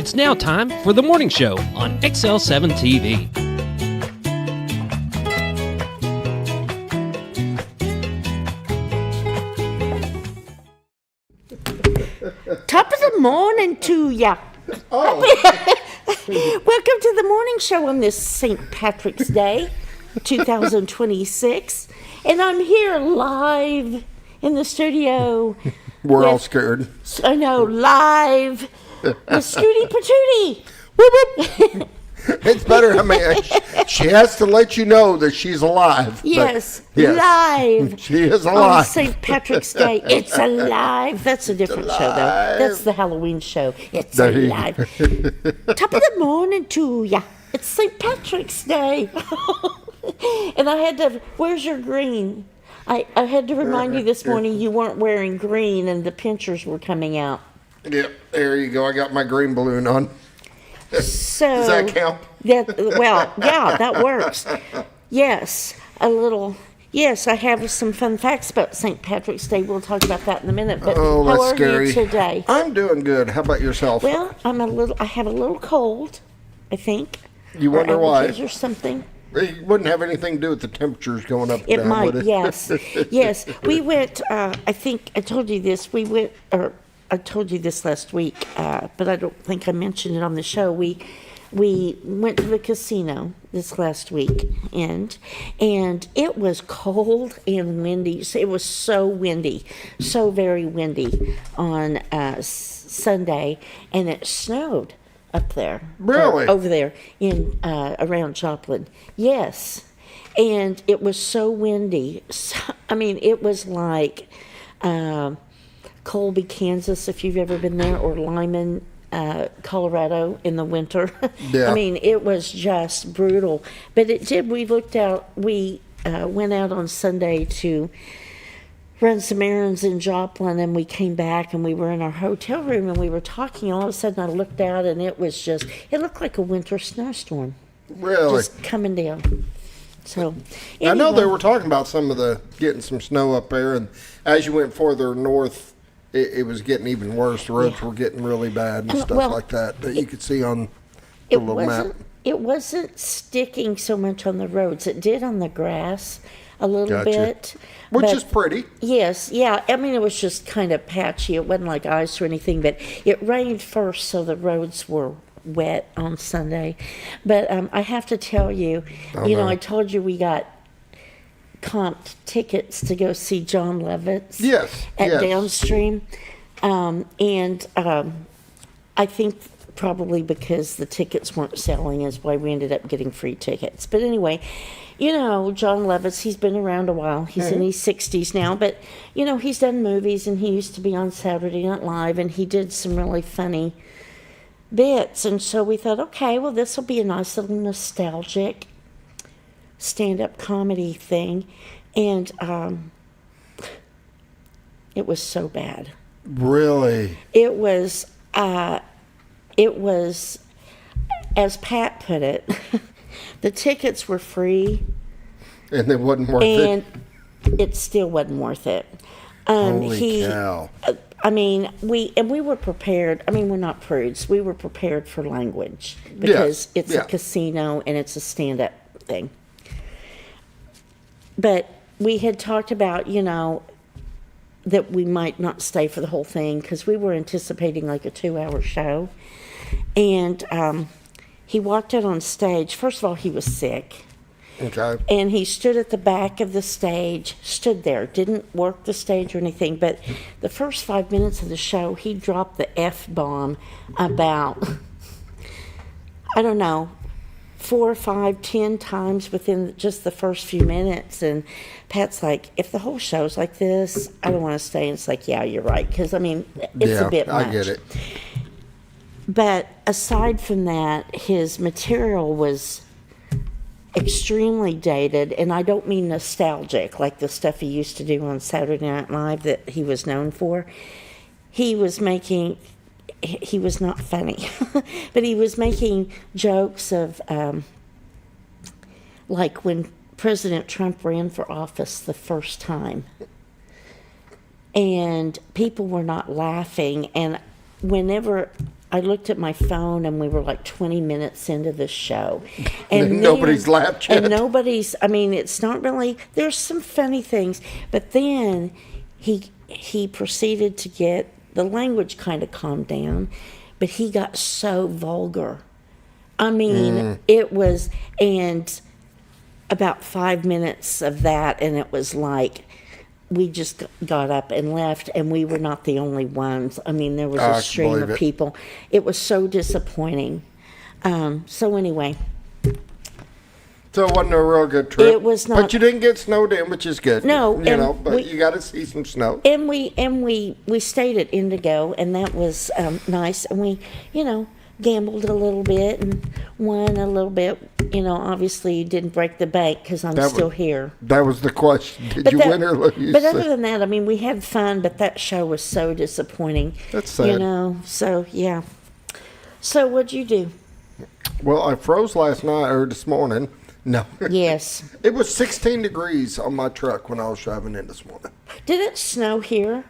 It's now time for the morning show on XL7-TV. Top of the morning to ya. Oh, Welcome to the morning show on this St. Patrick's Day, 2026. And I'm here live in the studio. we're all scared. I know, live with Scooty Patootie. Whoop, whoop. It's better. I mean, she has to let you know that she's alive. but Yes, yes, live. She is On alive. St. Patrick's Day. It's alive. That's a different show, though. alive. That's the Halloween show. It's There you- alive. Top of the morning to ya. It's St. Patrick's Day. And I had to, where's your green? I had to remind you this morning you weren't wearing green and the pinchers were coming out. Yep, there you go. I got my green balloon on. So Does that count? Well, yeah, that works. Yes, a little. Yes, I have some fun facts about St. Patrick's Day. We'll talk about that in a minute. But Oh, how that's are scary. you today? I'm doing good. How about yourself? Well, I have a little cold, I think. You or wonder why? allergies or something. It wouldn't have anything to do with the temperatures going up and It down, might, would it? yes. Yes. We went, I think I told you this, I told you this last week, but I don't think I mentioned it on the show. We went to the casino this last weekend, and it was cold and windy. It was so windy, so very windy on Sunday, and it snowed up there. Really? Over there in around Joplin. Yes. And it was so windy. So, I mean, it was like Colby, Kansas, if you've ever been there, or Lyman, Colorado in the winter. Yeah. I mean, it was just brutal. But it did, we went out on Sunday to run some errands in Joplin, and we came back and we were in our hotel room and we were talking. All of a sudden I looked out and it looked like a winter snowstorm Really? just coming down. So I know they anyway, were talking about getting some snow up there, and as you went further north, it was getting even worse. The roads were getting really bad and stuff well, like that you could see on the little map. It wasn't sticking so much on the roads. It did on the grass a little Gotcha. bit. Which but- is pretty. Yes, yeah. I mean, it was just kind of patchy. It wasn't like ice or anything, but it rained first, so the roads were wet on Sunday. But I have to tell you, no. I told you we got comped tickets to go see John Lovitz Yes, at yes. Downstream. I think probably because the tickets weren't selling is why we ended up getting free tickets. But anyway, John Lovitz, he's been around a while. He's in his 60s now, but, he's done movies, and he used to be on Saturday Night Live, and he did some really funny bits. And so we thought, okay, well, this will be a nice little nostalgic stand-up comedy thing. And it was so bad. Really? It was, as Pat put it, the tickets were free, And it wasn't worth and it. it still wasn't worth it. Holy cow. I mean, we were prepared. I mean, we're not prudes. We were prepared for language because it's yeah. a casino and it's a stand-up thing. But we had talked about, that we might not stay for the whole thing because we were anticipating like a 2-hour show. And he walked out on stage. First of all, he was sick. Okay. And he stood at the back of the stage, stood there, didn't work the stage or anything. But the first 5 minutes of the show, he dropped the F-bomb about, I don't know, 4, 5, 10 times within just the first few minutes. And Pat's like, if the whole show's like this, I don't want to stay. And it's like, yeah, you're right. Because, I mean, it's a bit much. I get it. But aside from that, his material was extremely dated, and I don't mean nostalgic, like the stuff he used to do on Saturday Night Live that he was known for. He was not funny, but he was making jokes of, like when President Trump ran for office the first time, and people were not laughing, and whenever I looked at my phone and we were like 20 minutes into the show. And Nobody's laughed yet. And nobody's, I mean, it's not really, there's some funny things. But then he proceeded to get, the language kind of calmed down, but he got so vulgar. I mean, it was, and about 5 minutes of that, and it was like, we just got up and left, and we were not the only ones. I mean, there was a stream of people. It was so disappointing. So anyway. So it wasn't a real good trip. It was not. But you didn't get snowed in, which is good. No, you know, but you got to see some snow. And we stayed at Indigo, and that was nice. And we, gambled a little bit and won a little bit. Obviously you didn't break the bank because I'm still here. That was the question. Did you win or lose? But other than that, I mean, we had fun, but that show was so disappointing. That's sad. So yeah. So what'd you do? Well, I froze last night or this morning. No. Yes. It was 16 degrees on my truck when I was driving in this morning. Did it snow here?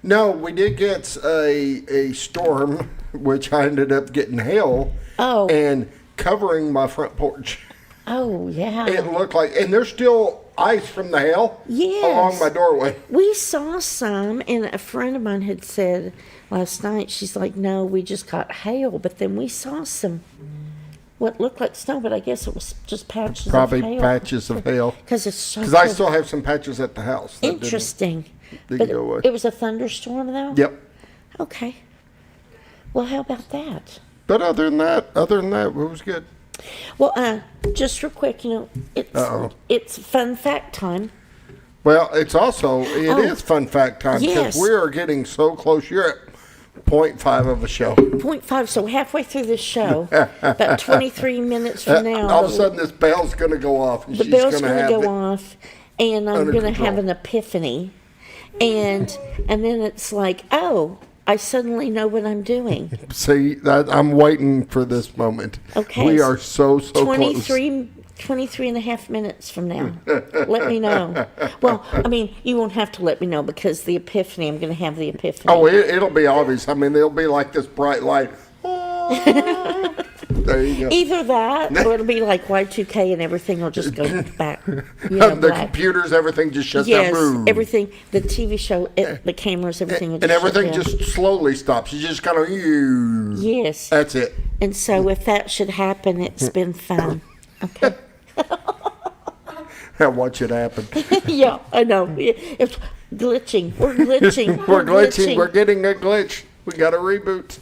No, we did get a storm, which I ended up getting hail. Oh. And covering my front porch. Oh, yeah. It looked like, and there's still ice from the hail along my doorway. We saw some, and a friend of mine had said last night, she's like, no, we just got hail, but then we saw some, what looked like snow, but I guess it was just patches of hail. Probably patches of hail. Because it's so Because I still have some patches at the house. Interesting. Didn't go away. It was a thunderstorm, though? Yep. Okay. Well, how about that? But other than that, it was good. Well, just real quick, it's fun fact time. Well, it's also, it is fun fact time because we are getting so close. You're at 0.5 of a show. 0.5, so halfway through this show, about 23 minutes from now. All of a sudden, this bell's going to go off. And the bell's going to go off, and I'm going to have an epiphany. And then it's like, oh, I suddenly know what I'm doing. See, I'm waiting for this moment. Okay. We are so close. 23 and a half minutes from now. Let me know. Well, I mean, you won't have to let me know because the epiphany, I'm going to have the epiphany. Oh, it'll be obvious. I mean, it'll be like this bright light. There you go. Either that, or it'll be like Y2K and everything will just go back. The black. computers, everything just shuts Yes, down. everything, the TV show, the cameras, everything will just and everything shut down. just slowly stops. You just kind of, Yes. That's it. And so if that should happen, it's been fun. Okay. I'll watch it happen. Yeah, I know. It's glitching. We're glitching. We're glitching. We're getting a glitch. We got a reboot.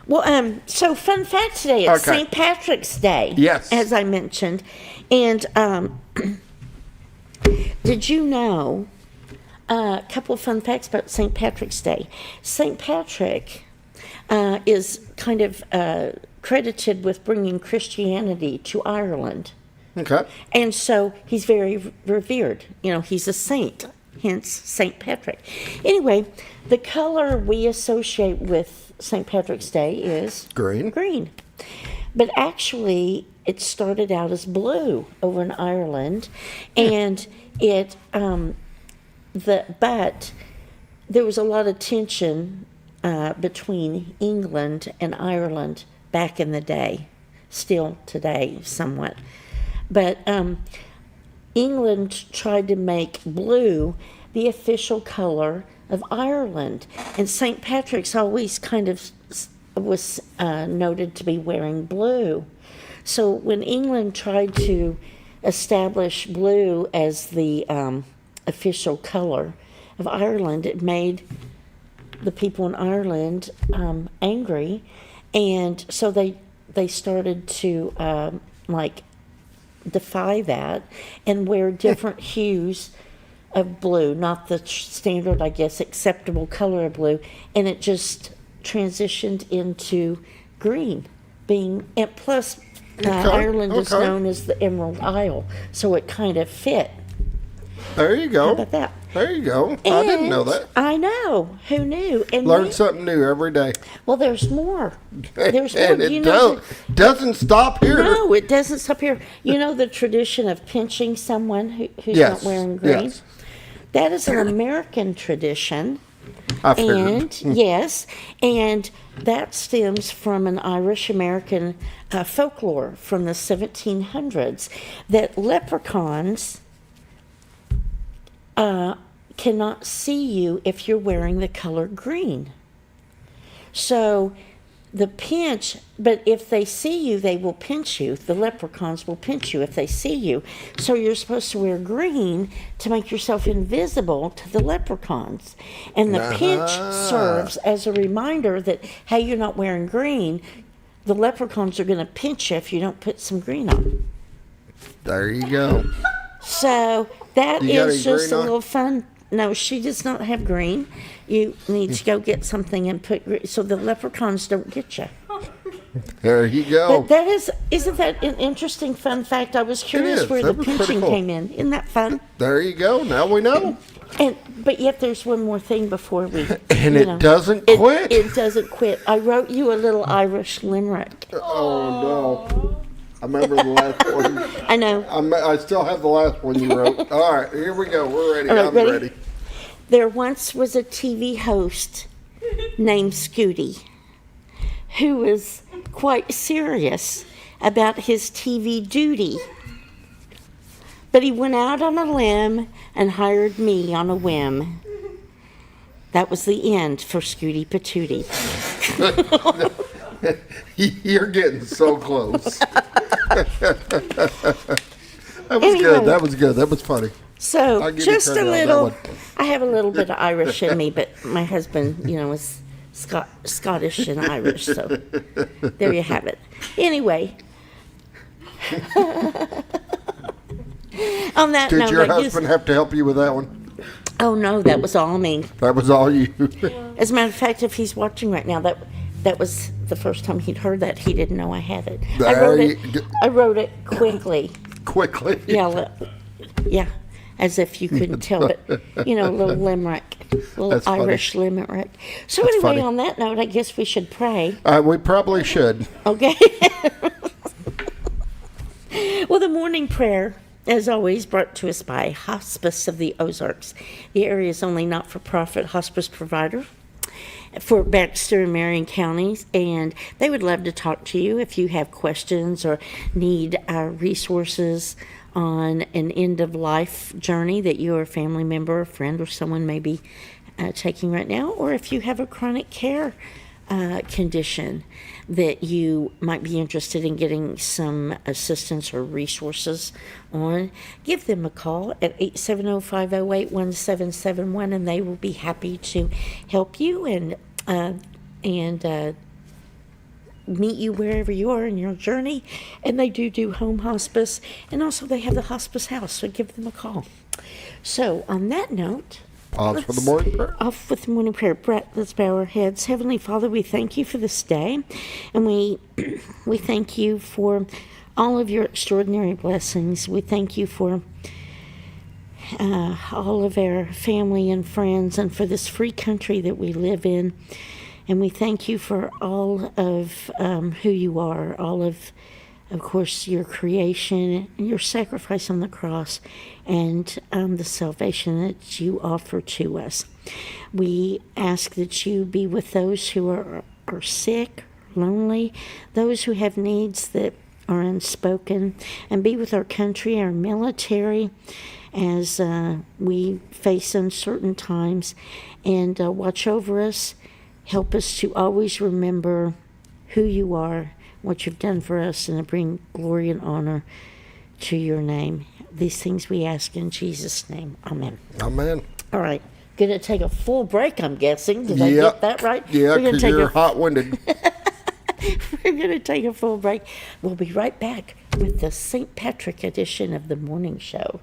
Well, so fun fact today. It's Okay. St. Patrick's Day. Yes. As I mentioned. And did you know a couple of fun facts about St. Patrick's Day? St. Patrick is kind of credited with bringing Christianity to Ireland. Okay. And so he's very revered. He's a saint, hence St. Patrick. Anyway, the color we associate with St. Patrick's Day is Green. Green. But actually, it started out as blue over in Ireland, and but there was a lot of tension between England and Ireland back in the day, still today somewhat. But England tried to make blue the official color of Ireland, and St. Patrick's always kind of was noted to be wearing blue. So when England tried to establish blue as the official color of Ireland, it made the people in Ireland angry, and so they started to defy that and wear different hues of blue, not the standard, I guess, acceptable color of blue, and it just transitioned into green, and plus Ireland is known as the Emerald Isle, so it kind of fit. There you go. How about that? There you go. I didn't know that. I know. Who knew? And Learn something new every day. Well, there's more. There's more. And it doesn't stop here. No, it doesn't stop here. You know the tradition of pinching someone who's not wearing green? Yes. That is an American tradition I figured. And yes, and that stems from an Irish American folklore from the 1700s that leprechauns cannot see you if you're wearing the color green. So the pinch, but if they see you, they will pinch you. The leprechauns will pinch you if they see you. So you're supposed to wear green to make yourself invisible to the leprechauns. And the pinch serves as a reminder that, hey, you're not wearing green. The leprechauns are going to pinch you if you don't put some green on. There you go. So that You got is any just a green on? little fun. No, she does not have green. You need to go get something and put green so the leprechauns don't get you. There you go. But isn't that an interesting fun fact? I was curious is. where That the was pretty pinching cool. came in. Isn't that fun? There you go. Now we know. But yet there's one more thing before we. And you it know, doesn't quit. It doesn't quit. I wrote you a little Irish limerick. Oh, no. I remember the last one. I know. I still have the last one you wrote. All right, here we go. We're ready. All right, I'm ready? ready. There once was a TV host named Scooty who was quite serious about his TV duty. But he went out on a limb and hired me on a whim. That was the end for Scooty Patootie. You're getting so close. That was Anyway. good. That was good. That was funny. So I'll give you just a credit on that little, one. I have a little bit of Irish in me, but my husband, is Scottish and Irish, so there you have it. Anyway, on that Did note, your I guess, husband have to help you with that one? oh no, that was all me. That was all you. As a matter of fact, if he's watching right now, that was the first time he'd heard that. He didn't know I had it. I wrote it quickly. Quickly. Yeah, as if you couldn't tell, but a little limerick, little That's funny. Irish limerick. So That's anyway, funny. on that note, I guess we should pray. We probably should. Okay. Well, the morning prayer, as always, brought to us by Hospice of the Ozarks, the area's only not-for-profit hospice provider for Baxter and Marion counties, and they would love to talk to you if you have questions or need resources on an end-of-life journey that you or a family member, a friend, or someone may be taking right now, or if you have a chronic care condition that you might be interested in getting some assistance or resources on, give them a call at 870-508-1771, and they will be happy to help you and meet you wherever you are in your journey. And they do home hospice, and also they have the hospice house, so give them a call. So on that note, Pause for the morning prayer. off with the morning prayer. Brett, let's bow our heads. Heavenly Father, we thank you for this day, and we thank you for all of your extraordinary blessings. We thank you for all of our family and friends, and for this free country that we live in. And we thank you for all of who you are, all of course, your creation, your sacrifice on the cross, and the salvation that you offer to us. We ask that you be with those who are sick, lonely, those who have needs that are unspoken, and be with our country, our military, as we face uncertain times, and watch over us. Help us to always remember who you are, what you've done for us, and to bring glory and honor to your name. These things we ask in Jesus' name. Amen. Amen. All right. Going to take a full break, I'm guessing. Did I get that right? Yeah, We're gonna because take you're hot-winded. We're going to take a full break. We'll be right back with the St. Patrick edition of the morning show.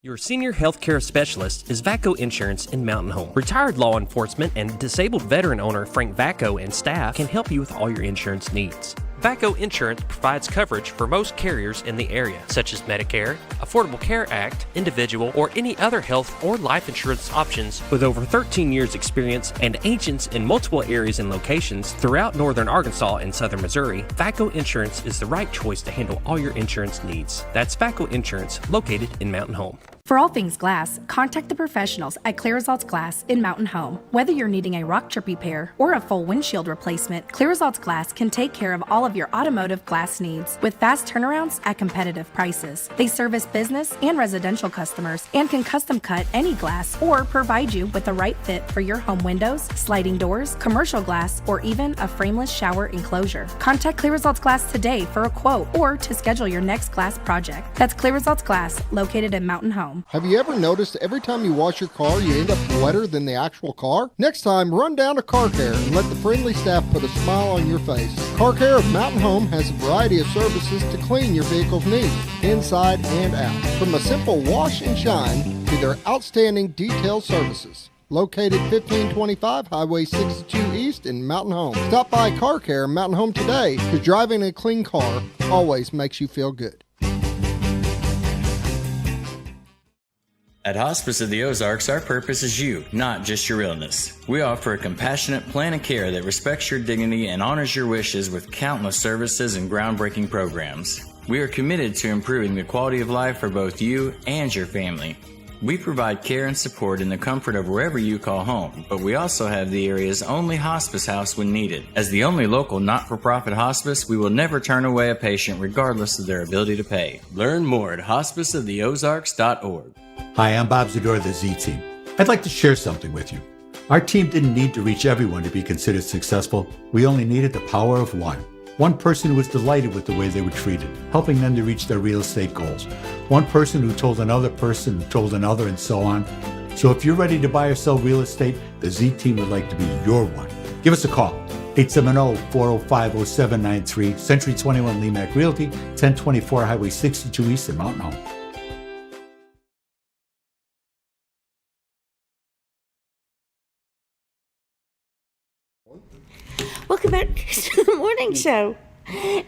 Your senior healthcare specialist is VACO Insurance in Mountain Home. Retired law enforcement and disabled veteran owner Frank VACO and staff can help you with all your insurance needs. VACO Insurance provides coverage for most carriers in the area, such as Medicare, Affordable Care Act, individual, or any other health or life insurance options. With over 13 years experience and agents in multiple areas and locations throughout northern Arkansas and southern Missouri, VACO Insurance is the right choice to handle all your insurance needs. That's VACO Insurance, located in Mountain Home. For all things glass, contact the professionals at Clear Results Glass in Mountain Home. Whether you're needing a rock chip repair or a full windshield replacement, Clear Results Glass can take care of all of your automotive glass needs with fast turnarounds at competitive prices. They service business and residential customers and can custom cut any glass or provide you with the right fit for your home windows, sliding doors, commercial glass, or even a frameless shower enclosure. Contact Clear Results Glass today for a quote or to schedule your next glass project. That's Clear Results Glass, located in Mountain Home. Have you ever noticed every time you wash your car, you end up wetter than the actual car? Next time, run down to Car Care and let the friendly staff put a smile on your face. Car Care of Mountain Home has a variety of services to clean your vehicle's needs, inside and out. From a simple wash and shine to their outstanding detailed services. Located 1525 Highway 62 East in Mountain Home. Stop by Car Care Mountain Home today, because driving a clean car always makes you feel good. At Hospice of the Ozarks, our purpose is you, not just your illness. We offer a compassionate plan of care that respects your dignity and honors your wishes with countless services and groundbreaking programs. We are committed to improving the quality of life for both you and your family. We provide care and support in the comfort of wherever you call home, but we also have the area's only hospice house when needed. As the only local not-for-profit hospice, we will never turn away a patient regardless of their ability to pay. Learn more at hospiceoftheozarks.org. Hi, I'm Bob Zador of the Z Team. I'd like to share something with you. Our team didn't need to reach everyone to be considered successful. We only needed the power of one. One person who was delighted with the way they were treated, helping them to reach their real estate goals. One person who told another person who told another, and so on. So if you're ready to buy or sell real estate, the Z Team would like to be your one. Give us a call. 870-405-0793, Century 21 Lemac Realty, 1024 Highway 62 East in Mountain Home. Welcome back to the morning show. I've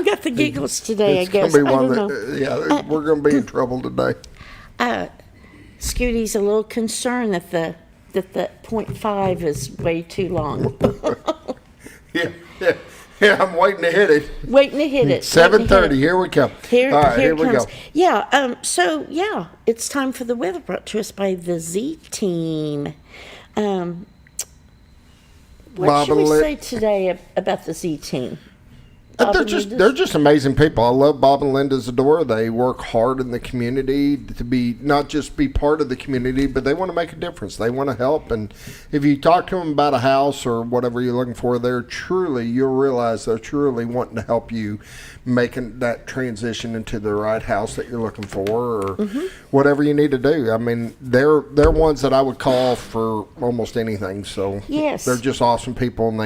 got the giggles today, I guess. I don't know. We're going to be in trouble today. Scooty's a little concerned that the 0.5 is way too long. Yeah, I'm waiting to hit it. Waiting to hit it. 7:30, here we come. Here, All right, here we go. Yeah, it's time for the weather brought to us by the Z Team. What should we say today about the Z Team? They're just amazing people. I love Bob and Linda Zador. They work hard in the community to be not just be part of the community, but they want to make a difference. They want to help. And if you talk to them about a house or whatever you're looking for, you'll realize they're truly wanting to help you making that transition into the right house that you're looking for, or whatever you need to do. I mean, they're ones that I would call for almost anything. So yes, they're just awesome people, and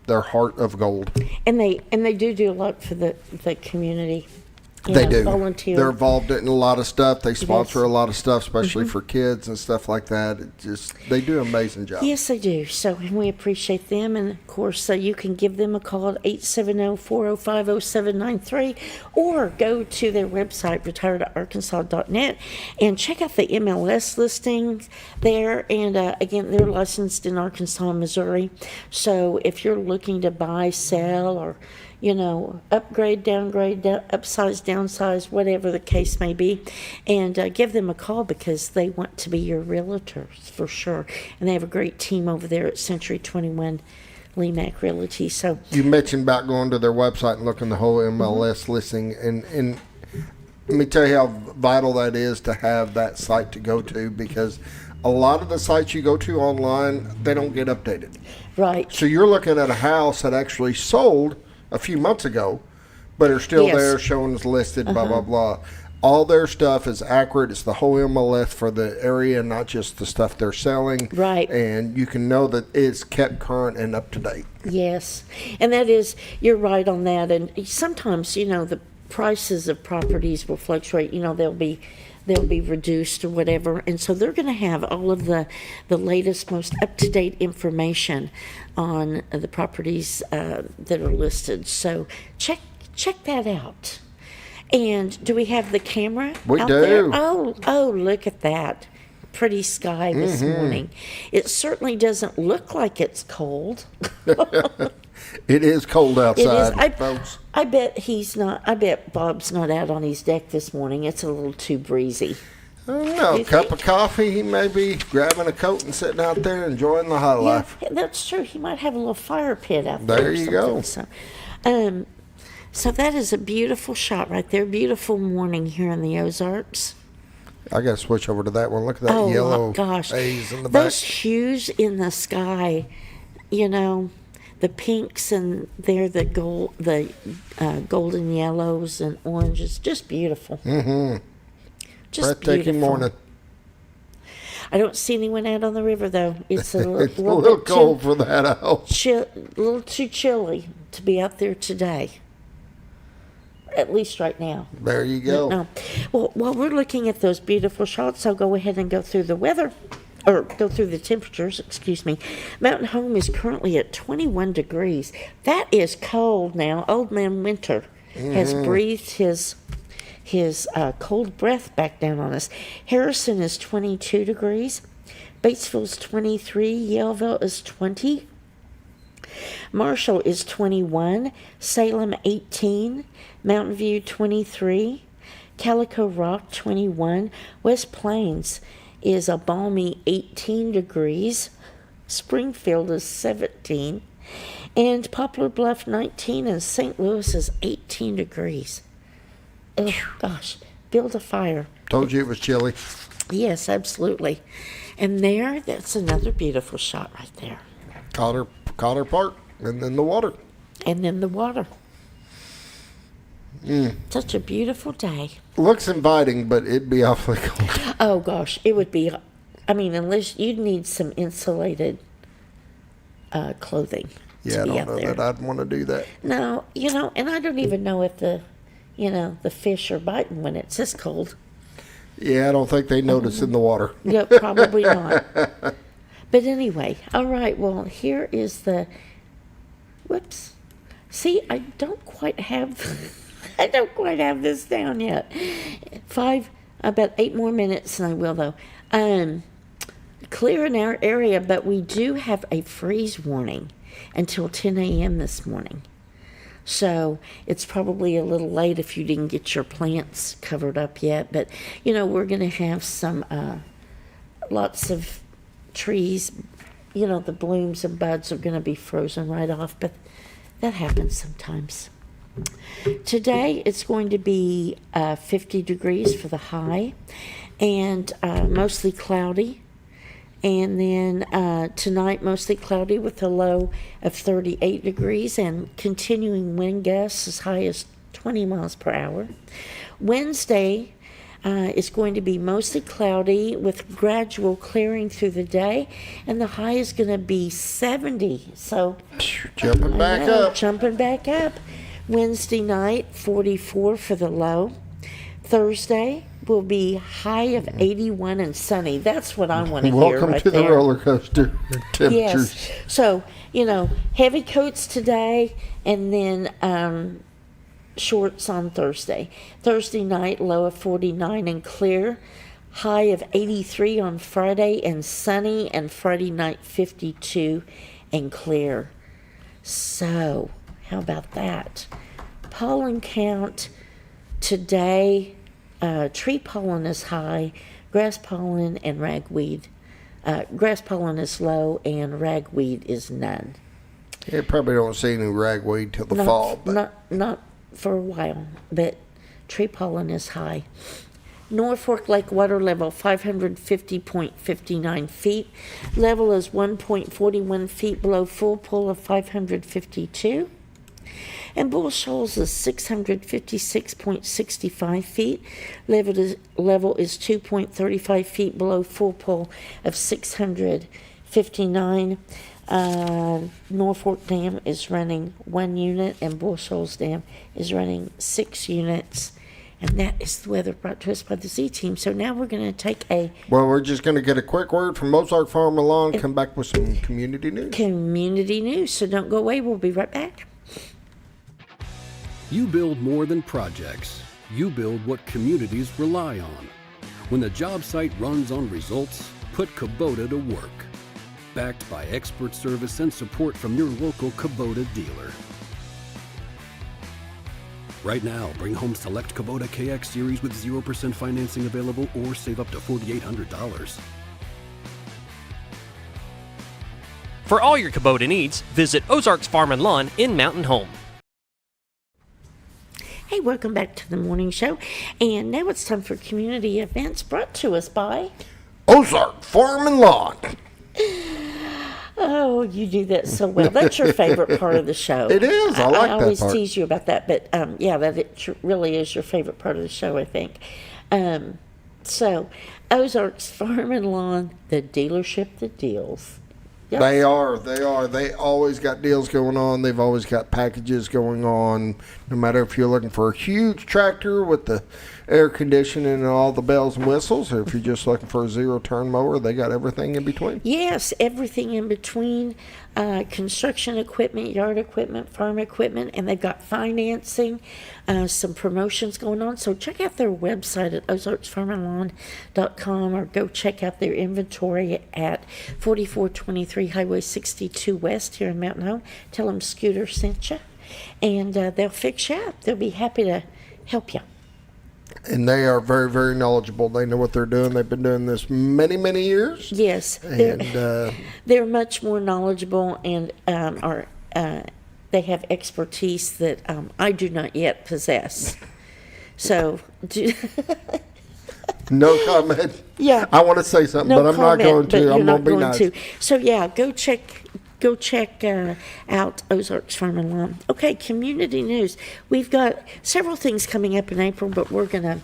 they're heart of gold. And they do a lot for the community. They do. Volunteer. They're involved in a lot of stuff. They sponsor a lot of stuff, especially for kids and stuff like that. They do an amazing job. Yes, they do. So we appreciate them. And, of course, you can give them a call at 870-405-0793 or go to their website, retiredarkansas.net, and check out the MLS listings there. And, again, they're licensed in Arkansas and Missouri. So if you're looking to buy, sell, or upgrade, downgrade, upsize, downsize, whatever the case may be, and give them a call because they want to be your realtors for sure. And they have a great team over there at Century 21 Lemac Realty. So you mentioned about going to their website and looking the whole MLS listing, and let me tell you how vital that is to have that site to go to, because a lot of the sites you go to online, they don't get updated. Right. So you're looking at a house that actually sold a few months ago, but are still there showing as listed, blah, blah, blah. All their stuff is accurate. It's the whole MLS for the area, not just the stuff they're selling. Right. And you can know that it's kept current and up to date. Yes. And that is, you're right on that. And sometimes, the prices of properties will fluctuate. They'll be reduced or whatever, and so they're going to have all of the latest, most up-to-date information on the properties that are listed. So check that out. And do we have the camera out there? Oh, look at that. Pretty sky this morning. It certainly doesn't look like it's cold. It is cold It is. outside, folks. I bet he's not. I bet Bob's not out on his deck this morning. It's a little too breezy. I don't know. You Cup think? of coffee. He may be grabbing a coat and sitting out there enjoying the high life. Yeah, that's true. He might have a little fire pit out there. There or you something. go. So that is a beautiful shot right there. Beautiful morning here in the Ozarks. I got to switch over to that one. Look at that Oh yellow my gosh, haze in the back. those hues in the sky. You know, the pinks and they're the golden yellows and oranges. Just beautiful. Mm-hmm. Just Breathtaking beautiful. morning. I don't see anyone out on the river though. It's a little, It's a little bit cold for that, I hope. a little too chilly to be out there today. At least right now. There you go. No. Well, while we're looking at those beautiful shots, I'll go ahead and go through the weather, or go through the temperatures, excuse me. Mountain Home is currently at 21 degrees. That is cold now. Old man Winter has breathed his cold breath back down on us. Harrison is 22 degrees. Batesville's 23. Yellville is 20. Marshall is 21, Salem 18, Mountain View 23, Calico Rock 21, West Plains is a balmy 18 degrees, Springfield is 17, and Poplar Bluff 19, and St. Louis is 18 degrees. Oh gosh, build a fire. Told you it was chilly. Yes, absolutely. And that's another beautiful shot right there. Cotter Park, and then the water. And then the water. Such a beautiful day. Looks inviting, but it'd be awfully cold. Oh gosh, it would be. I mean, unless you'd need some insulated clothing Yeah, I to be don't out know there. that I'd want to do that. No, and I don't even know if the fish are biting when it's this cold. Yeah, I don't think they notice in the water. Yeah, probably not. But anyway, all right. Well, here is the. Whoops. See, I don't quite have this down yet. About 8 more minutes, and I will though. Clear in our area, but we do have a freeze warning until 10 a.m. this morning. So it's probably a little late if you didn't get your plants covered up yet. But, we're going to have some lots of trees. The blooms and buds are going to be frozen right off. But that happens sometimes. Today it's going to be 50 degrees for the high and mostly cloudy. And then tonight, mostly cloudy with a low of 38 degrees and continuing wind gusts as high as 20 miles per hour. Wednesday is going to be mostly cloudy with gradual clearing through the day, and the high is going to be 70. So Jumping back up. Wednesday night, 44 for the low. Thursday will be high of 81 and sunny. That's what I want to hear Welcome right to there. the roller coaster temperatures. Yes. So, heavy coats today and then shorts on Thursday. Thursday night, low of 49 and clear. High of 83 on Friday and sunny, and Friday night 52 and clear. So, how about that? Pollen count today, tree pollen is high, grass pollen and ragweed. Grass pollen is low and ragweed is none. You probably don't see any ragweed till the fall. But Not for a while, but tree pollen is high. Norfolk Lake water level 550.59 feet. Level is 1.41 feet below full pool of 552. And Bull Shoals is 656.65 feet. Level is 2.35 feet below full pool of 659. Norfolk Dam is running 1 unit, and Bull Shoals Dam is running 6 units. And that is the weather brought to us by the Z-Team. So now we're going to take a well, we're just going to get a quick word from Mozart Farm Lawn, come back with some community news. community news. So don't go away. We'll be right back. You build more than projects. You build what communities rely on. When the job site runs on results, put Kubota to work. backed by expert service and support from your local Kubota dealer. Right now, bring home select Kubota KX Series with 0% financing available or save up to $4,800. For all your Kubota needs, visit Ozarks Farm and Lawn in Mountain Home. Hey, welcome back to the morning show. And now it's time for community events brought to us by Ozark Farm and Lawn. Oh, you do that so well. That's your favorite part of the show. It is. I like that I always part. tease you about that, but yeah, really is your favorite part of the show, I think. So, Ozarks Farm and Lawn, the dealership that deals. Yep. They are. They always got deals going on. They've always got packages going on. No matter if you're looking for a huge tractor with the air conditioning and all the bells and whistles, or if you're just looking for a zero-turn mower, they got everything in between. Yes, everything in between. Construction equipment, yard equipment, farm equipment, and they've got financing, some promotions going on. So check out their website at ozarksfarmandlawn.com or go check out their inventory at 4423 Highway 62 West here in Mountain Home. Tell them Scooter sent you, and they'll fix you up. They'll be happy to help you. And they are very, very knowledgeable. They know what they're doing. They've been doing this many, many years. Yes, they're much more knowledgeable and they have expertise that I do not yet possess. So, no comment. Yeah, I want to say something, no but I'm comment, not going but to. you're I'm not going to be nice. So yeah, go check out Ozarks Farm and Lawn. Okay, community news. We've got several things coming up in April, but we're going to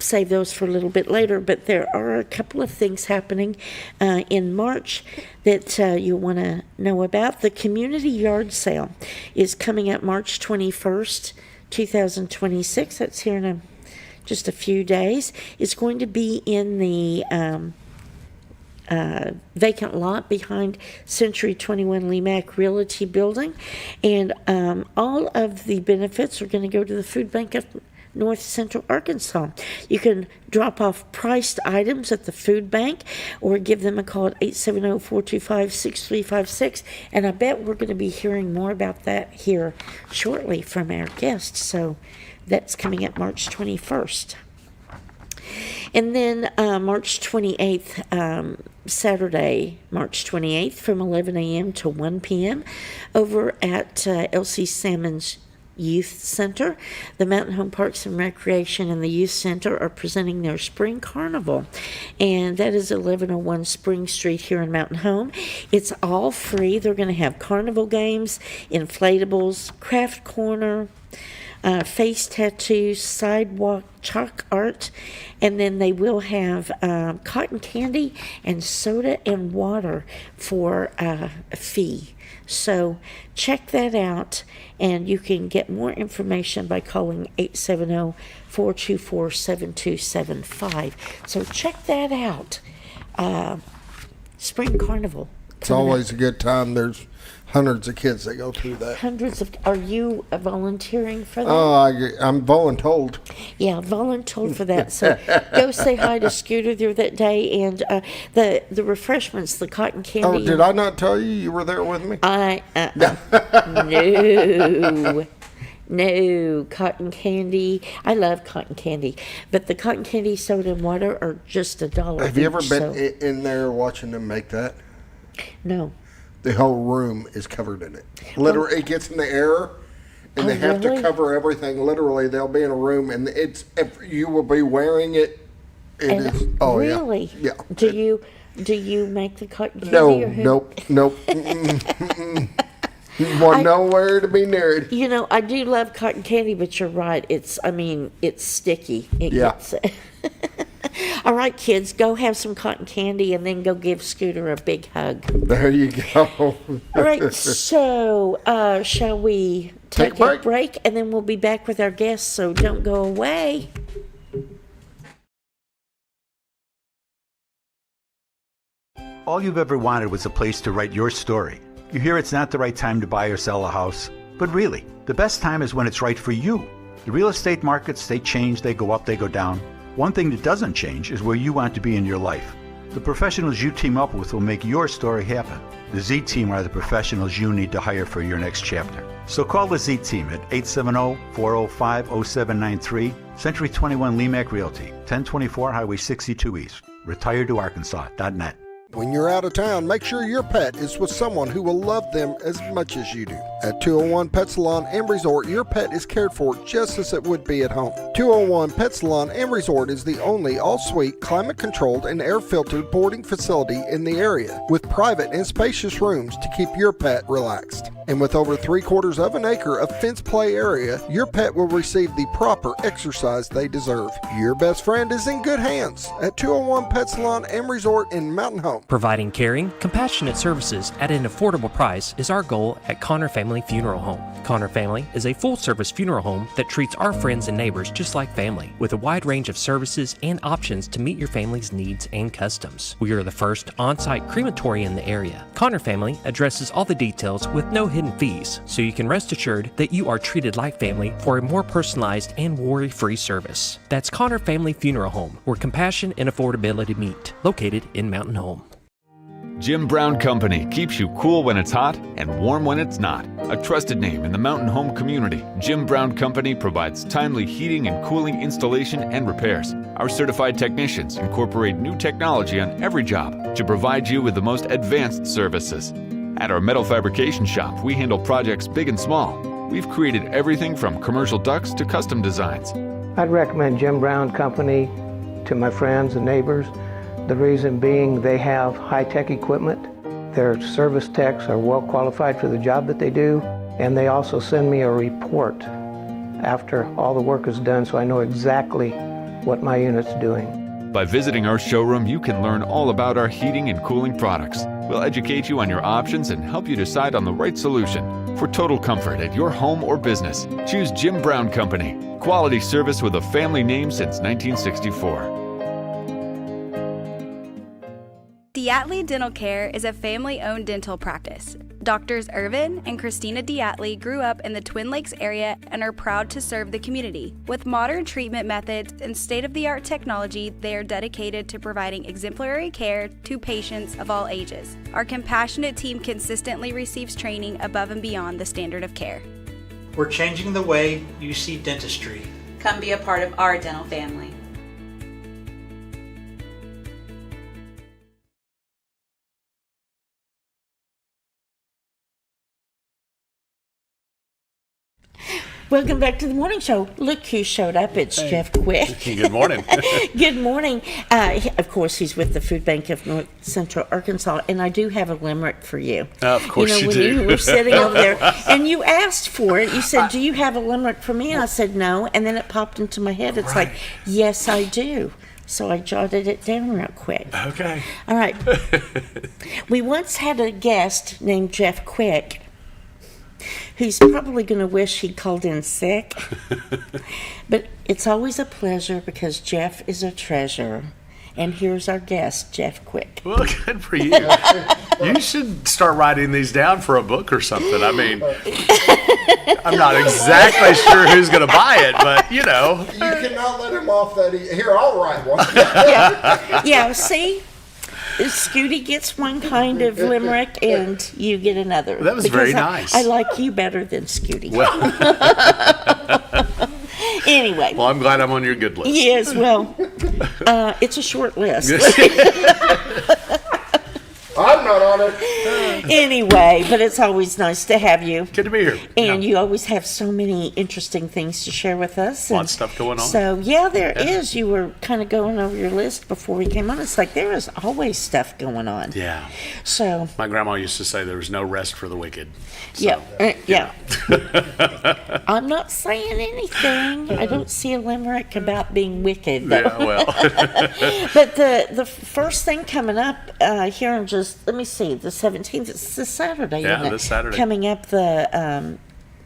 save those for a little bit later. But there are a couple of things happening in March that you'll want to know about. The community yard sale is coming up March 21st, 2026. That's here in just a few days. It's going to be in the vacant lot behind Century 21 Lemac Realty Building, and all of the benefits are going to go to the Food Bank of North Central Arkansas. You can drop off priced items at the food bank or give them a call at 870-425-6356, and I bet we're going to be hearing more about that here shortly from our guests. So that's coming up March 21st. And then March 28th, Saturday, March 28th, from 11 a.m. to 1 p.m. over at Elsie Salmon's Youth Center. The Mountain Home Parks and Recreation and the Youth Center are presenting their Spring Carnival, and that is 1101 Spring Street here in Mountain Home. It's all free. They're going to have carnival games, inflatables, craft corner, face tattoos, sidewalk chalk art, and then they will have cotton candy and soda and water for a fee. So check that out, and you can get more information by calling 870-424-7275. So check that out. Spring Carnival. It's always a good time. There's hundreds of kids that go through that. Are you volunteering for that? Oh, I'm voluntold. Yeah, voluntold for that. So go say hi to Scooter there that day, and the refreshments, the cotton candy. Oh, did I not tell you were there with me? No, cotton candy. I love cotton candy, but the cotton candy, soda, and water are just $1. Have you ever each, been in there watching them make that? No. The whole room is covered in it. Literally, it gets in the air, and they have to cover everything. Literally, they'll be in a room, and you will be wearing it. Really? Yeah. Do you make the cotton candy? Nope. You want nowhere to be near it. You know, I do love cotton candy, but you're right. It's sticky. Gets, all right, kids, go have some cotton candy and then go give Scooter a big hug. There you go. All right, so shall we take a break, and then we'll be back with our guests, so don't go away. All you've ever wanted was a place to write your story. You hear it's not the right time to buy or sell a house, but really, the best time is when it's right for you. The real estate markets, they change, they go up, they go down. One thing that doesn't change is where you want to be in your life. The professionals you team up with will make your story happen. The Z-Team are the professionals you need to hire for your next chapter. So call the Z-Team at 870-405-0793, Century 21 Lemac Realty, 1024 Highway 62 East, retiredtoarkansas.net. When you're out of town, make sure your pet is with someone who will love them as much as you do. At 201 Pet Salon and Resort, your pet is cared for just as it would be at home. 201 Pet Salon and Resort is the only all-suite, climate-controlled, and air-filtered boarding facility in the area, with private and spacious rooms to keep your pet relaxed. And with over 3/4 of an acre of fenced play area, your pet will receive the proper exercise they deserve. Your best friend is in good hands at 201 Pet Salon and Resort in Mountain Home. Providing caring, compassionate services at an affordable price is our goal at Connor Family Funeral Home. Connor Family is a full-service funeral home that treats our friends and neighbors just like family, with a wide range of services and options to meet your family's needs and customs. We are the first on-site crematory in the area. Connor Family addresses all the details with no hidden fees, so you can rest assured that you are treated like family for a more personalized and worry-free service. That's Connor Family Funeral Home, where compassion and affordability meet, located in Mountain Home. Jim Brown Company keeps you cool when it's hot and warm when it's not. A trusted name in the Mountain Home community, Jim Brown Company provides timely heating and cooling installation and repairs. Our certified technicians incorporate new technology on every job to provide you with the most advanced services. At our metal fabrication shop, we handle projects big and small. We've created everything from commercial ducts to custom designs. I'd recommend Jim Brown Company to my friends and neighbors. The reason being they have high-tech equipment. Their service techs are well qualified for the job that they do, and they also send me a report after all the work is done so I know exactly what my unit's doing. By visiting our showroom, you can learn all about our heating and cooling products. We'll educate you on your options and help you decide on the right solution. For total comfort at your home or business, choose Jim Brown Company. Quality service with a family name since 1964. Diatley Dental Care is a family-owned dental practice. Doctors Irvin and Christina Diatley grew up in the Twin Lakes area and are proud to serve the community. With modern treatment methods and state-of-the-art technology, they are dedicated to providing exemplary care to patients of all ages. Our compassionate team consistently receives training above and beyond the standard of care. We're changing the way you see dentistry. Come be a part of our dental family. Welcome back to the morning show. Look who showed up. It's Jeff Quick. Good morning. Good morning. Of course, he's with the Food Bank of North Central Arkansas, and I do have a limerick for you. Of course you when do. You were sitting over there, and you asked for it. You said, do you have a limerick for me? And I said, no. And then it popped into my head. It's like, yes, I do. So I jotted it down real quick. Okay. All right. We once had a guest named Jeff Quick, who's probably going to wish he'd called in sick. But it's always a pleasure because Jeff is a treasure. And here's our guest, Jeff Quick. Well, good for you. You should start writing these down for a book or something. I mean, I'm not exactly sure who's going to buy it, but, you know. You cannot let him off that. Here, I'll write one. Yeah, see? Scooty gets one kind of limerick and you get another. That was very nice. I like you better than Scooty. Well. Anyway. Well, I'm glad I'm on your good list. Yes, well, it's a short list. I'm not on it. Anyway, but it's always nice to have you. Good to be here. And you always have so many interesting things to share with us. Lots of stuff going on. So, yeah, there is. You were kind of going over your list before we came on. It's like there is always stuff going on. Yeah. So. My grandma used to say there was no rest for the wicked. So, yeah. I'm not saying anything. I don't see a limerick about being wicked. Yeah, well. But the first thing coming up here in just, let me see, the 17th, it's this Saturday, isn't it? This Saturday. Coming up, the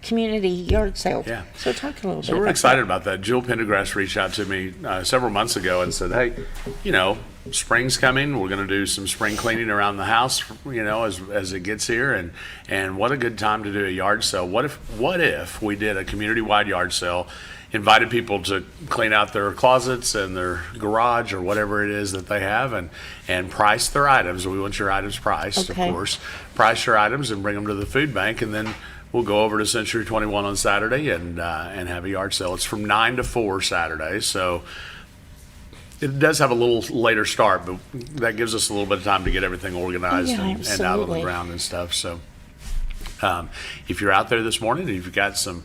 community yard sale. Yeah. So talk a little bit So we're excited about that. Jewel Pendergrass reached out to me several months ago and said, hey, you know, spring's coming. We're going to do some spring cleaning around the house, you know, as it gets here. And what a good time to do a yard sale. What if we did a community-wide yard sale invited people to clean out their closets and their garage or whatever it is that they have, and price their items. We want your items priced, Okay. of course. Price your items and bring them to the food bank, and then we'll go over to Century 21 on Saturday and have a yard sale. It's from 9 to 4 Saturday, so it does have a little later start, but that gives us a little bit of time to get everything organized Yeah, and out of the absolutely. ground and stuff. So if you're out there this morning and you've got some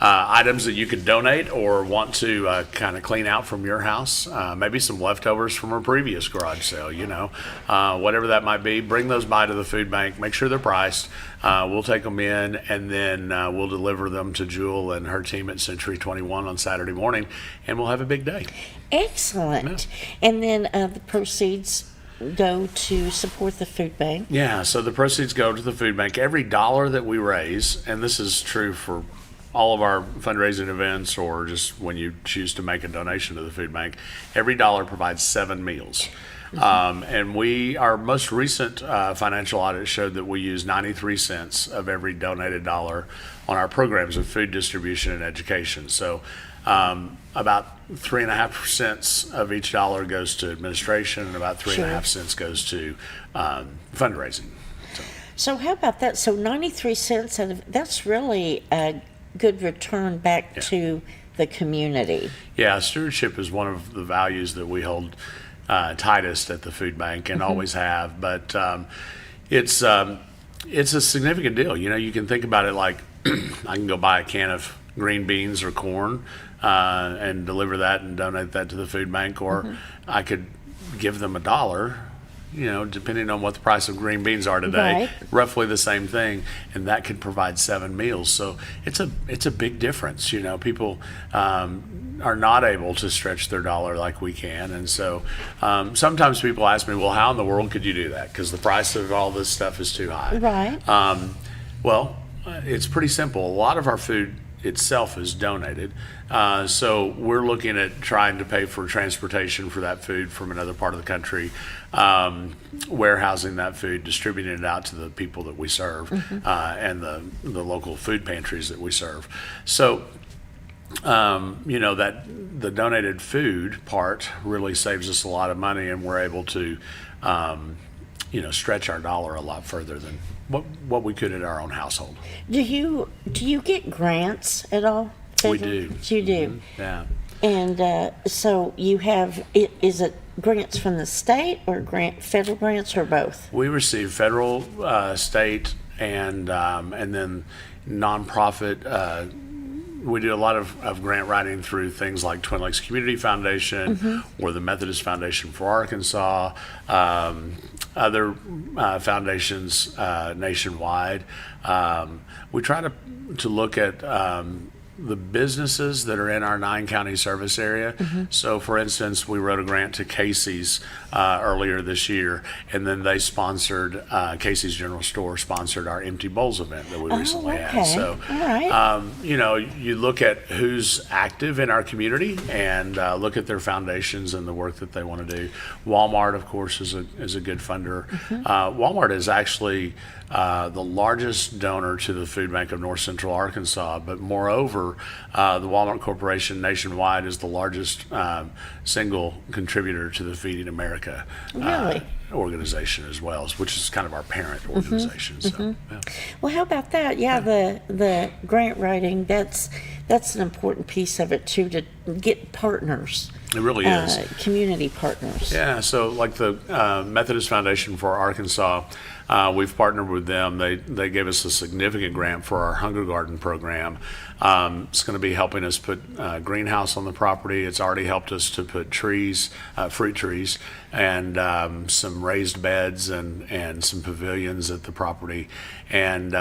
items that you could donate or want to kind of clean out from your house, maybe some leftovers from a previous garage sale, whatever that might be, bring those by to the food bank, make sure they're priced. We'll take them in, and then we'll deliver them to Jewel and her team at Century 21 on Saturday morning, and we'll have a big day. Excellent. And then the proceeds go to support the food bank. Yeah, so the proceeds go to the food bank. Every dollar that we raise, and this is true for all of our fundraising events or just when you choose to make a donation to the food bank, every dollar provides 7 meals. And our most recent financial audit showed that we use 93 cents of every donated dollar on our programs of food distribution and education. So about 3.5 cents of each dollar goes to administration, and about 3.5 cents goes to fundraising. So how about that? So 93 cents out of that's really a good return back to the community. Yeah, stewardship is one of the values that we hold tightest at the food bank and always have. But it's a significant deal. You can think about it like I can go buy a can of green beans or corn and deliver that and donate that to the food bank, or I could give them $1. Depending on what the price of green beans are today, roughly the same thing, and that could provide 7 meals. So it's a big difference. People are not able to stretch their dollar like we can, and so sometimes people ask me, well, how in the world could you do that? Because the price of all this stuff is too high. Right. Well, it's pretty simple. A lot of our food itself is donated. So we're looking at trying to pay for transportation for that food from another part of the country, warehousing that food, distributing it out to the people that we serve, and the local food pantries that we serve. So, that the donated food part really saves us a lot of money, and we're able to, stretch our dollar a lot further than what we could at our own household. Do you get grants at all? We do. You do. Yeah. And so you have, is it grants from the state or federal grants or both? We receive federal, state, and then nonprofit. We do a lot of grant writing through things like Twin Lakes Community Foundation or the Methodist Foundation for Arkansas, other foundations nationwide. We try to look at the businesses that are in our 9-county service area. So, for instance, we wrote a grant to Casey's earlier this year, and then they sponsored, Casey's General Store sponsored our Empty Bowls event that we recently had. So, all right. You look at who's active in our community and look at their foundations and the work that they want to do. Walmart, of course, is a good funder. Walmart is actually the largest donor to the Food Bank of North Central Arkansas, but moreover, the Walmart Corporation nationwide is the largest single contributor to the Feeding America organization as well, which is kind of our parent organization. So, yeah. Well, how about that? Yeah, the grant writing, that's an important piece of it too, to get partners. It really is. Community partners. Yeah, so like the Methodist Foundation for Arkansas, we've partnered with them. They gave us a significant grant for our Hunger Garden program. It's going to be helping us put a greenhouse on the property. It's already helped us to put trees, fruit trees, and some raised beds and some pavilions at the property. And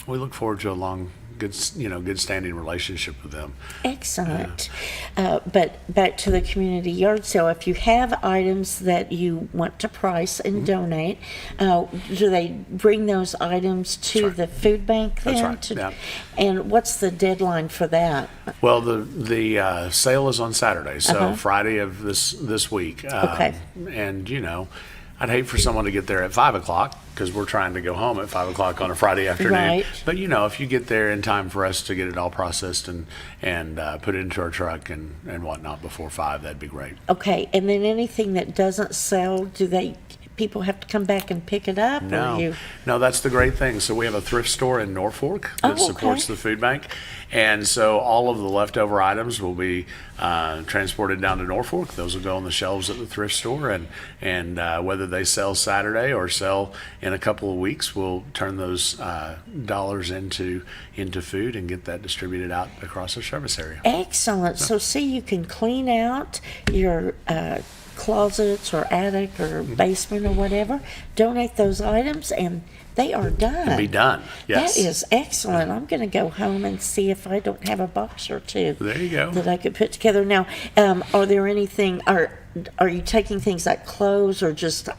we look forward to a long, good standing relationship with them. Excellent. But back to the community yard sale, if you have items that you want to price and donate, do they bring those items to the food bank then? That's right. Yeah. And what's the deadline for that? Well, the sale is on Saturday, so Friday of this week. Okay. And I'd hate for someone to get there at 5 o'clock because we're trying to go home at 5 o'clock on a Friday afternoon. Right. But if you get there in time for us to get it all processed and put it into our truck and whatnot before 5, that'd be great. Okay, and then anything that doesn't sell, people have to come back and pick it up? No, that's the great thing. So we have a thrift store in Norfolk that supports the food bank. And so all of the leftover items will be transported down to Norfolk. Those will go on the shelves at the thrift store. And whether they sell Saturday or sell in a couple of weeks, we'll turn those dollars into food and get that distributed out across our service area. Excellent. So see, you can clean out your closets or attic or basement or whatever, donate those items, and they are done. Can be done. Yes. That is excellent. I'm going to go home and see if I don't have a box or two. There you go. That I could put together. Now, are there anything? Are you taking things like clothes or just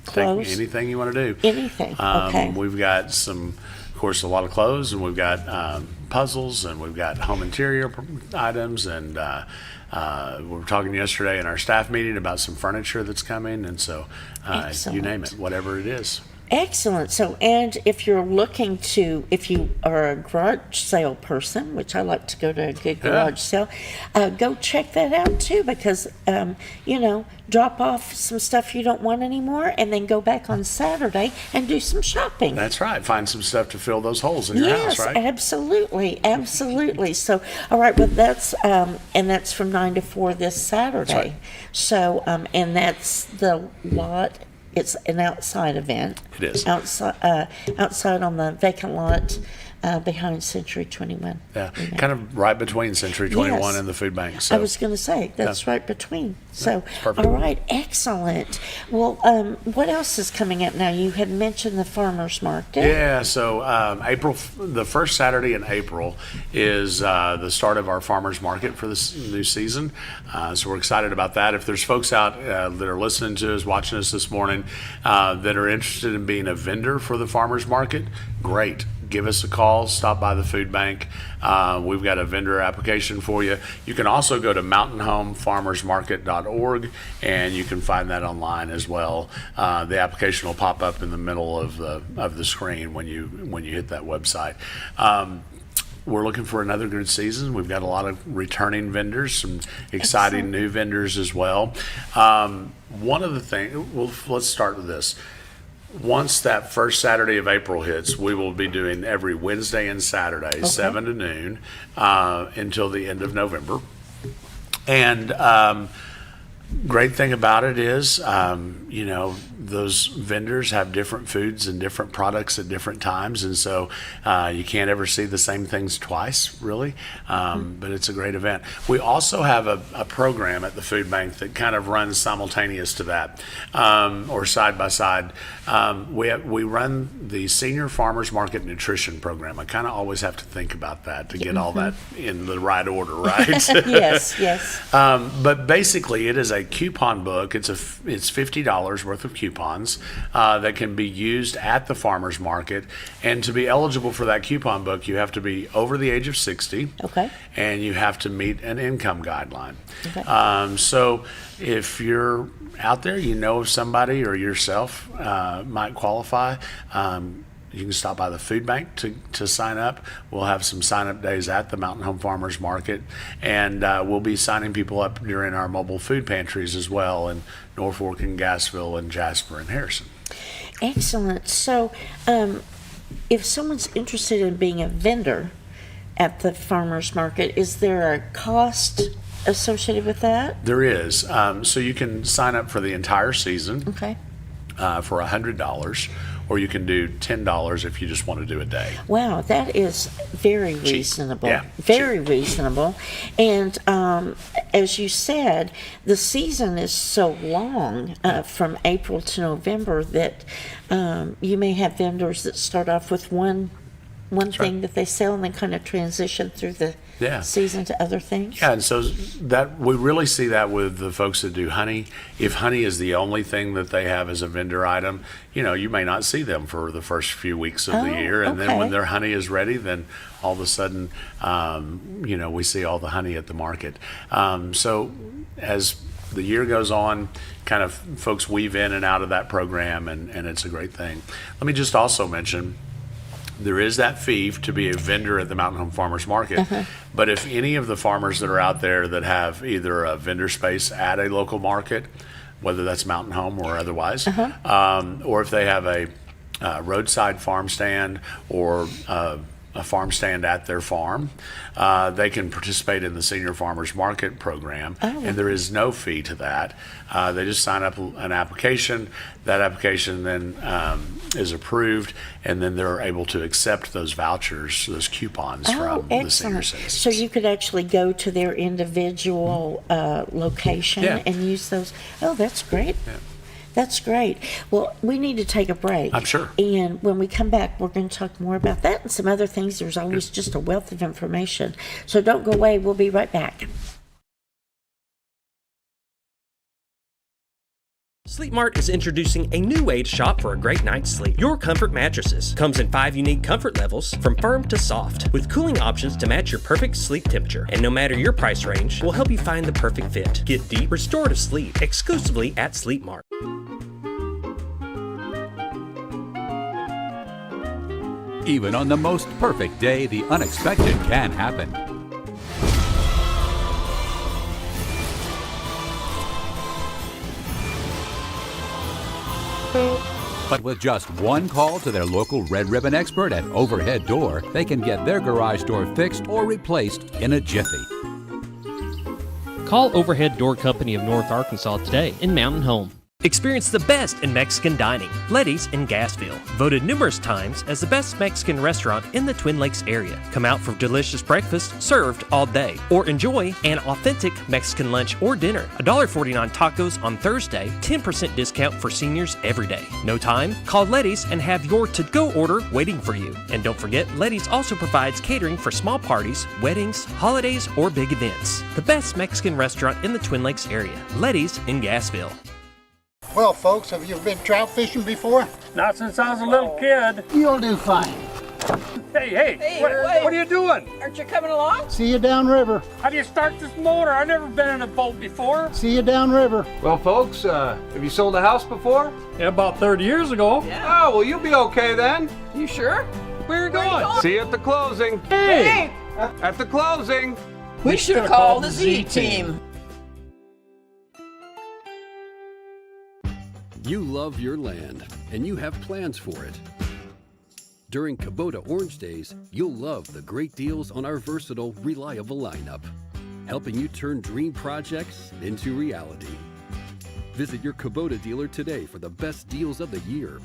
clothes? Take anything you want to do. Anything. Okay. We've got of course, a lot of clothes, and we've got puzzles, and we've got home interior items, and we were talking yesterday in our staff meeting about some furniture that's coming, and so you name it, whatever it is. Excellent. So, and if you are a garage sale person, which I like to go to a good garage sale, go check that out too, because, drop off some stuff you don't want anymore and then go back on Saturday and do some shopping. That's right. Find some stuff to fill those holes in your house, right? Yes, absolutely. Absolutely. So, all right, well, that's from 9 to 4 this Saturday. That's right. So, and that's the lot. It's an outside event. It is. Outside on the vacant lot behind Century 21. Yeah, kind of right between Century 21 and the food bank. So. I was going to say, that's right between. So, perfect. All right, excellent. Well, what else is coming up now? You had mentioned the farmer's market. Yeah, so the first Saturday in April is the start of our farmer's market for this new season. So we're excited about that. If there's folks out that are listening to us, watching us this morning, that are interested in being a vendor for the farmer's market, great. Give us a call, stop by the food bank. We've got a vendor application for you. You can also go to mountainhomefarmersmarket.org and you can find that online as well. The application will pop up in the middle of the screen when you hit that website. We're looking for another good season. We've got a lot of returning vendors, some exciting new vendors as well. One of the things, let's start with this. Once that first Saturday of April hits, we will be doing every Wednesday and Saturday, 7 to noon, until the end of November. And great thing about it is, those vendors have different foods and different products at different times, and so you can't ever see the same things twice, really. But it's a great event. We also have a program at the food bank that kind of runs simultaneous to that, or side by side. We run the Senior Farmers Market Nutrition Program. I kind of always have to think about that to get all that in the right order, right? Yes. But basically, it is a coupon book. It's $50 worth of coupons that can be used at the farmer's market. And to be eligible for that coupon book, you have to be over the age of 60. Okay. And you have to meet an income guideline. Okay. So if you're out there, of somebody or yourself might qualify, you can stop by the food bank to sign up. We'll have some sign-up days at the Mountain Home Farmers Market, and we'll be signing people up during our mobile food pantries as well in Norfolk and Gassville and Jasper and Harrison. Excellent. So if someone's interested in being a vendor at the farmer's market, is there a cost associated with that? There is. So you can sign up for the entire season for $100. Or you can do $10 if you just want to do a day. Wow, that is very reasonable. Yeah, very reasonable. And as you said, the season is so long from April to November that you may have vendors that start off with one thing that they sell and then kind of transition through the season to other things. Yeah, and so that we really see that with the folks that do honey. If honey is the only thing that they have as a vendor item, you may not see them for the first few weeks of the year, and then when their honey is ready, then all of a sudden, we see all the honey at the market. So as the year goes on, kind of folks weave in and out of that program, and it's a great thing. Let me just also mention, there is that fee to be a vendor at the Mountain Home Farmers Market. But if any of the farmers that are out there that have either a vendor space at a local market, whether that's Mountain Home or otherwise, or if they have a roadside farm stand or a farm stand at their farm, they can participate in the Senior Farmers Market program, and there is no fee to that. They just sign up an application. That application then is approved, and then they're able to accept those vouchers, those coupons from the senior citizens. So you could actually go to their individual location and use those. Oh, that's great. Yeah. That's great. Well, we need to take a break. I'm sure. And when we come back, we're going to talk more about that and some other things. There's always just a wealth of information. So don't go away. We'll be right back. Sleep Mart is introducing a new way to shop for a great night's sleep. Your Comfort Mattresses comes in 5 unique comfort levels, from firm to soft, with cooling options to match your perfect sleep temperature. And no matter your price range, we'll help you find the perfect fit. Get deep, restorative sleep exclusively at Sleep Mart. Even on the most perfect day, the unexpected can happen. But with just one call to their local Red Ribbon expert at Overhead Door, they can get their garage door fixed or replaced in a jiffy. Call Overhead Door Company of North Arkansas today in Mountain Home. Experience the best in Mexican dining. Letty's in Gassville, voted numerous times as the best Mexican restaurant in the Twin Lakes area. Come out for delicious breakfast served all day, or enjoy an authentic Mexican lunch or dinner. $1.49 tacos on Thursday, 10% discount for seniors every day. No time? Call Letty's and have your to-go order waiting for you. And don't forget, Letty's also provides catering for small parties, weddings, holidays, or big events. The best Mexican restaurant in the Twin Lakes area. Letty's in Gassville. Well, folks, have you been trout fishing before? Not since I was a little kid. You'll do fine. Hey, what are you doing? Aren't you coming along? See you downriver. How do you start this motor? I've never been in a boat before. See you downriver. Well, folks, have you sold a house before? Yeah, about 30 years ago. Yeah. Oh, well, you'll be okay then. You sure? Where are you going? See you at the closing. Hey! At the closing. We should have called the Z-Team. You love your land, and you have plans for it. During Kubota Orange Days, you'll love the great deals on our versatile, reliable lineup, helping you turn dream projects into reality. Visit your Kubota dealer today for the best deals of the year.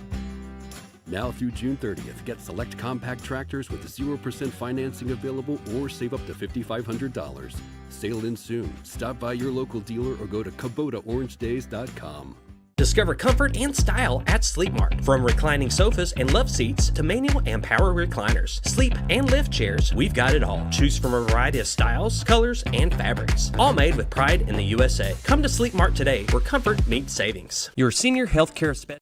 Now through June 30th, get select compact tractors with 0% financing available or save up to $5,500. Sale ends soon. Stop by your local dealer or go to KubotaOrangeDays.com. Discover comfort and style at Sleep Mart. From reclining sofas and love seats to manual and power recliners, sleep and lift chairs, we've got it all. Choose from a variety of styles, colors, and fabrics. All made with pride in the USA. Come to Sleep Mart today where comfort meets savings. Your senior healthcare specialist.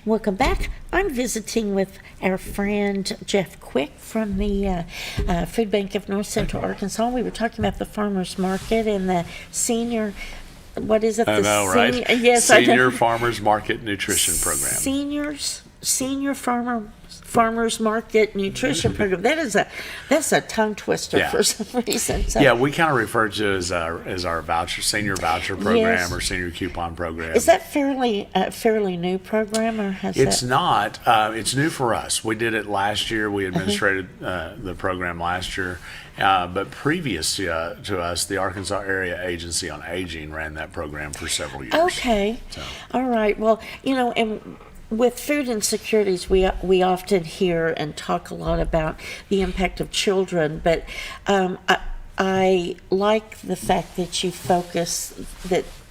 Welcome back. I'm visiting with our friend Jeff Quick from the Food Bank of North Central Arkansas. We were talking about the farmers market and the senior, what is it? I know, right? Yes, Senior Farmers Market Nutrition Program. Senior Farmers Market Nutrition Program. That's a tongue twister for some reason. So. Yeah, we kind of refer to it as our voucher, senior voucher program or senior coupon program. Is that fairly new program, or has it's not? It's new for us. We did it last year. We administrated the program last year. But previous to us, the Arkansas Area Agency on Aging ran that program for several years. Okay. So. All right. Well, and with food insecurities, we often hear and talk a lot about the impact of children, but I like the fact that you focus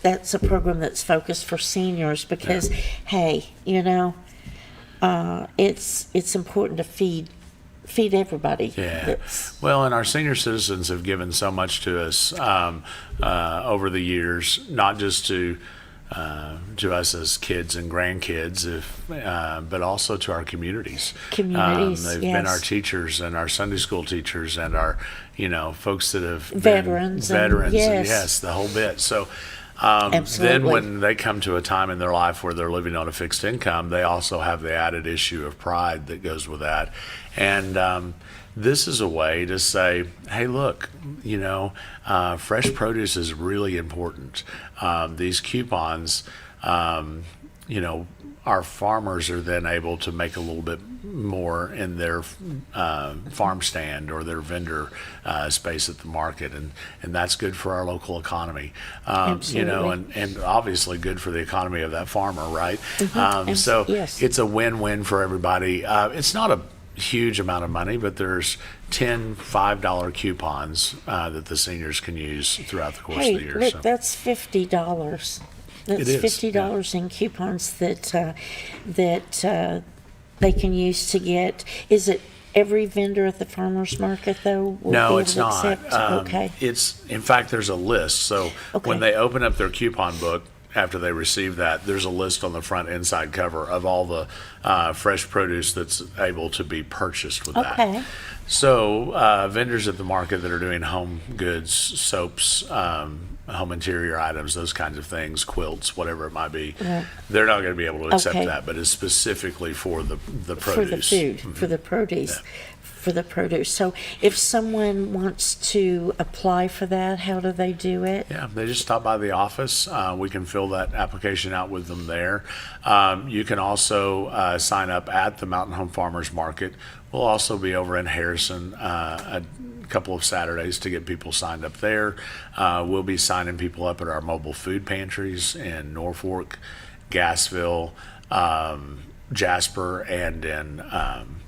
that's a program that's focused for seniors because, hey, it's important to feed everybody. Yeah. Well, and our senior citizens have given so much to us over the years, not just to to us as kids and grandkids, but also to our communities. They've been our teachers and our Sunday school teachers and our, folks that have veterans, and yes. yes, the whole bit. So Absolutely. then when they come to a time in their life where they're living on a fixed income, they also have the added issue of pride that goes with that. And this is a way to say, hey, look, fresh produce is really important. These coupons, our farmers are then able to make a little bit more in their farm stand or their vendor space at the market, and that's good for our local economy. And obviously good for the economy of that farmer, right? So yes. It's a win-win for everybody. It's not a huge amount of money, but there's 10 $5 coupons that the seniors can use throughout the course of the year. Look, So that's $50. That's It is, $50 in coupons that they can use to get. Is it every vendor at the farmers market though? will be no, able it's to not. accept? Okay. It's in fact there's a list. So Okay. when they open up their coupon book after they receive that, there's a list on the front inside cover of all the fresh produce that's able to be purchased with Okay. that. So vendors at the market that are doing home goods, soaps, home interior items, those kinds of things, quilts, whatever it might be, Right. they're not going to be able to accept Okay. that, but it's specifically for the produce. For the food, for the produce. For the produce. So if someone wants to apply for that, how do they do it? Yeah, they just stop by the office. We can fill that application out with them there. You can also sign up at the Mountain Home Farmers Market. We'll also be over in Harrison a couple of Saturdays to get people signed up there. We'll be signing people up at our mobile food pantries in Norfolk, Gassville, Jasper, and in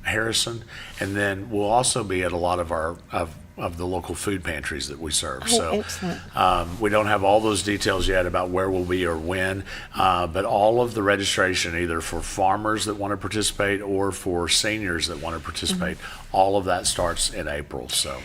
Harrison. And then we'll also be at a lot of our of the local food pantries that we serve. Excellent. We don't have all those details yet about where we'll be or when, but all of the registration, either for farmers that want to participate or for seniors that want to participate, all of that starts in April. So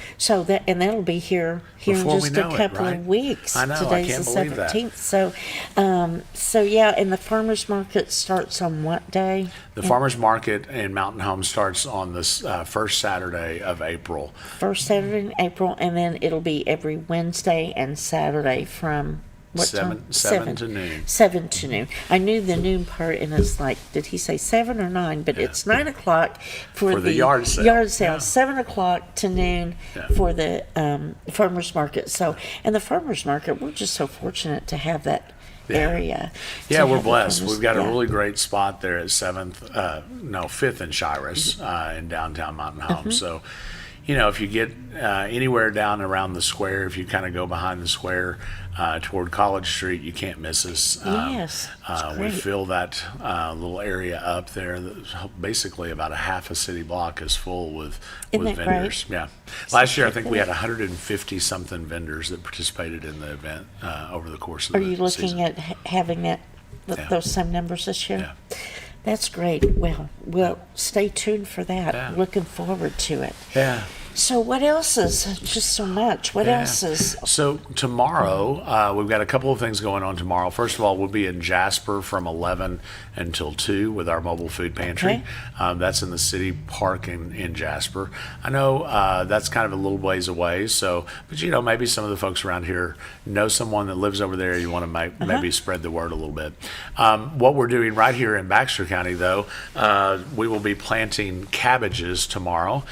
that'll be here in Before we just know a it, couple right? of weeks. I know, I Today's can't the believe that. 17th. So yeah, and the farmers market starts on what day? The farmers market in Mountain Home starts on this first Saturday of April. First Saturday in April, and then it'll be every Wednesday and Saturday from what time? 7 to noon. 7 to noon. I knew the noon part, and it's like, did he say 7 or 9? But it's 9 o'clock for the yard sale. Yard sale. Yeah. 7 o'clock to noon for the farmers market. So, and the farmers market, we're just so fortunate to have that area. Yeah, to we're have the blessed. farmers- We've got a yeah. really great spot there at 5th and Shiras in downtown Mountain Home. So, if you get anywhere down around the square, if you kind of go behind the square toward College Street, you can't miss us. Yes, that's We great. fill that little area up there. Basically, about a half a city block is full with Isn't that vendors. great? Yeah. Last year, I think we had 150 something vendors that participated in the event over the course of Are the you looking season. at having Yeah. those same numbers this year? That's great. Well, we'll stay tuned for that. Yeah. Looking forward to it. Yeah. So what else is just so much? What else is? So tomorrow, we've got a couple of things going on tomorrow. First of all, we'll be in Jasper from 11 until 2 with our mobile food pantry. That's in the city park in Jasper. I know that's kind of a little ways away. So, but maybe some of the folks around here know someone that lives over there. You want to maybe spread the word a little bit. What we're doing right here in Baxter County, though, we will be planting cabbages tomorrow.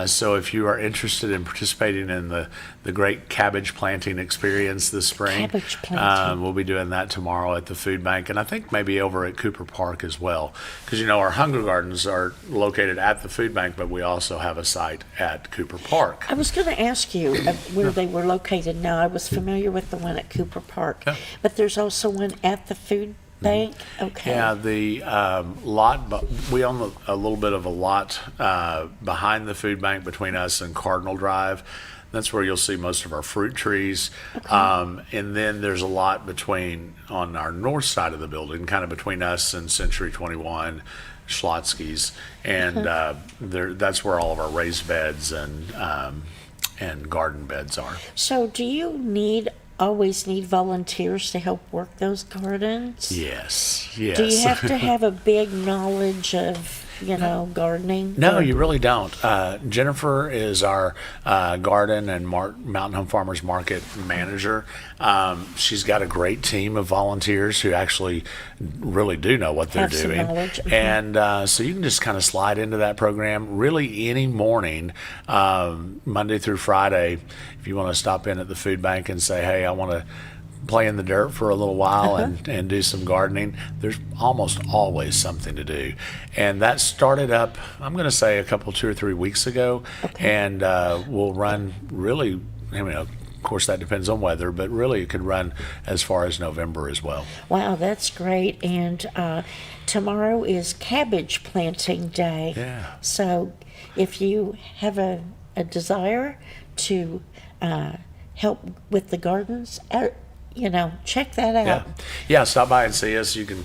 So if you are interested in participating in the great cabbage planting experience this spring, Cabbage planting. we'll be doing that tomorrow at the food bank, and I think maybe over at Cooper Park as well, because our Hunger Gardens are located at the food bank, but we also have a site at Cooper Park. I was going to ask you where they were located. Now I was familiar with the one at Cooper Park, but there's also one at the food bank. Okay. Yeah, the lot, but we own a little bit of a lot behind the food bank between us and Cardinal Drive. That's where you'll see most of our fruit trees. And then there's a lot on our north side of the building, kind of between us and Century 21, Schlotsky's. And that's where all of our raised beds and garden beds are. So do you need always need volunteers to help work those gardens? Yes, yes. Do you have to have a big knowledge of, gardening? No, Or- you really don't. Jennifer is our garden and Mountain Home Farmers Market manager. She's got a great team of volunteers who actually really do know what they're Have some doing. knowledge. And so you can just kind of slide into that program really any morning, Monday through Friday. If you want to stop in at the food bank and say, hey, I want to play in the dirt for a little while and do some gardening, there's almost always something to do. And that started up, I'm going to say 2 or 3 weeks ago. And we'll run really, of course that depends on weather, but really it could run as far as November as well. Wow, that's great. And tomorrow is cabbage planting day. Yeah. So if you have a desire to help with the gardens, check that out. Yeah, stop by and see us. You can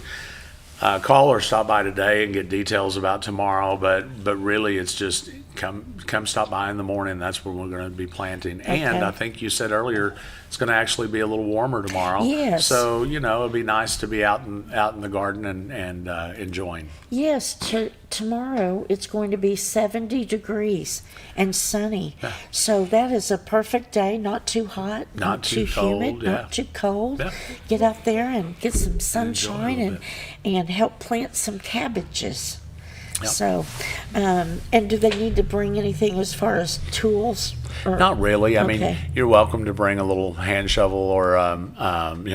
call or stop by today and get details about tomorrow. But really, it's just come stop by in the morning. That's where we're going to be planting. Okay. And I think you said earlier it's going to actually be a little warmer tomorrow. Yes. So it'd be nice to be out in the garden and enjoying. Yes, tomorrow it's going to be 70 degrees and sunny. Yeah. So that is a perfect day, not too hot, Not too humid, cold, yeah. not too cold. Yeah. Get out there and get some sunshine Enjoy a and help plant some cabbages. Yep. So, and do they need to bring anything as far as tools? Or- Not really. I mean, Okay. you're welcome to bring a little hand shovel or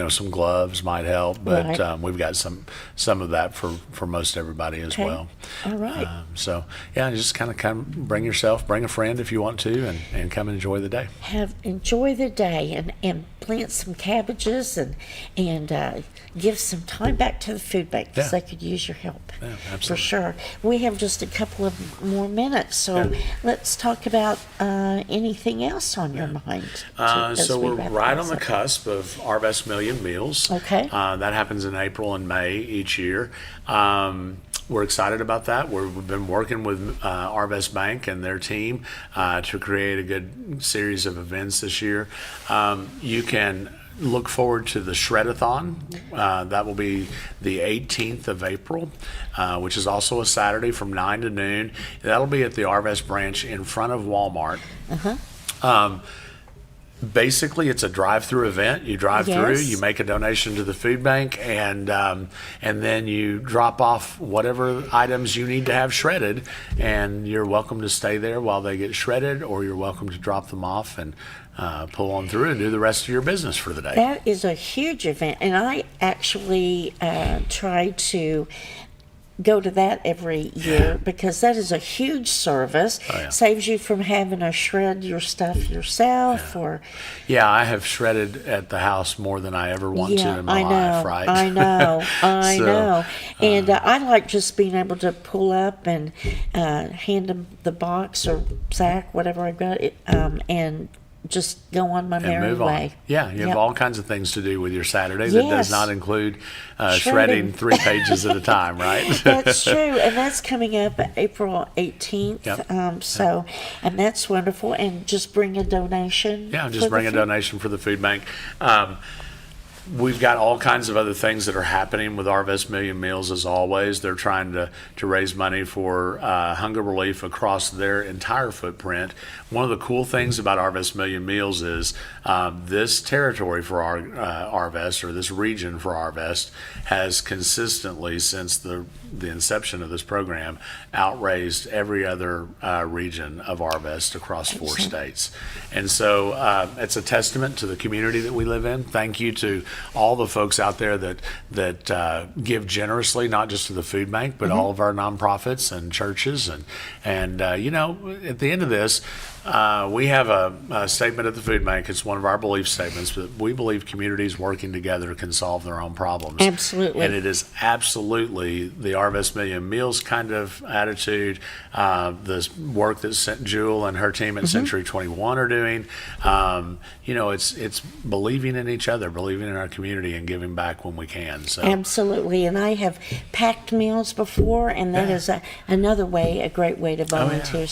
some gloves might help, but Right. we've got some of that for most everybody as Okay. well. All right. So yeah, just kind of come, bring yourself, bring a friend if you want to, and come enjoy the day. Enjoy the day and plant some cabbages and give some time back to the food bank because Yeah. they could use your help. Yeah, For absolutely. sure. We have just a couple of more minutes, so let's talk about anything else on your mind. as So we we're wrap right on this the up. cusp of Our Best Million Meals. Okay. That happens in April and May each year. We're excited about that. We've been working with Our Best Bank and their team to create a good series of events this year. You can look forward to the Shred-a-thon. That will be the 18th of April, which is also a Saturday from 9 to noon. That'll be at the Arvest branch in front of Walmart. Basically, it's a drive-through event. You drive through, Yes. you make a donation to the food bank, and then you drop off whatever items you need to have shredded, and you're welcome to stay there while they get shredded, or you're welcome to drop them off and pull on through and do the rest of your business for the day. That is a huge event, and I actually try to go to that every year because that is a huge service. Oh, yeah. Saves you from having to shred your stuff yourself or Yeah, I have shredded at the house more than I ever want to in my life, right? I know, I So, know. And I like just being able to pull up and hand them the box or sack, whatever I've got, and just go on my and merry move way. on. Yeah, you have Yep. all kinds of things to do with your Saturday that Yes. does not include Shredding. shredding 3 pages at a time, right? That's true, and that's coming up April 18th. Yep. And that's wonderful. And just bring a donation. Yeah, for just the bring a food- donation for the food bank. We've got all kinds of other things that are happening with Arvest Million Meals as always. They're trying to raise money for hunger relief across their entire footprint. One of the cool things about Arvest Million Meals is this territory for Arvest, or this region for Arvest, has consistently, since the inception of this program, outraised every other region of Arvest across 4 states. And so it's a testament to the community that we live in. Thank you to all the folks out there that give generously, not just to the food bank, but all of our nonprofits and churches. And at the end of this, we have a statement at the food bank. It's one of our belief statements that we believe communities working together can solve their own problems. Absolutely. And it is absolutely the Arvest Million Meals kind of attitude. The work that Jewel and her team at Century 21 are doing. It's believing in each other, believing in our our community and giving back when we can. So Absolutely, and I have packed meals before, and that is another way, a great way to volunteer.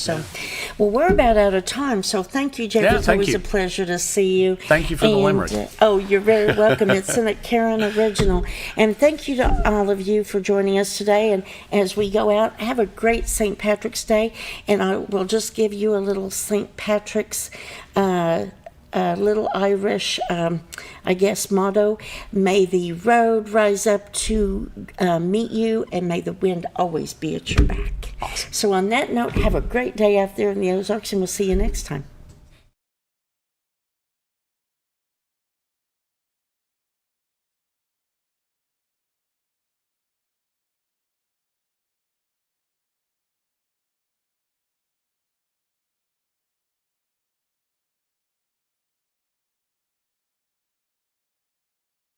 Well, we're about out of time, so thank you, Jeff. It's thank always you. a pleasure to see you. Thank you for the limerick. Oh, you're very welcome. It's Senate Karen original. And thank you to all of you for joining us today. And as we go out, have a great St. Patrick's Day. And I will just give you a little St. Patrick's little Irish, I guess, motto. May the road rise up to meet you, and may the wind always be at your back. Awesome. So on that note, have a great day out there in the Ozarks, and we'll see you next time.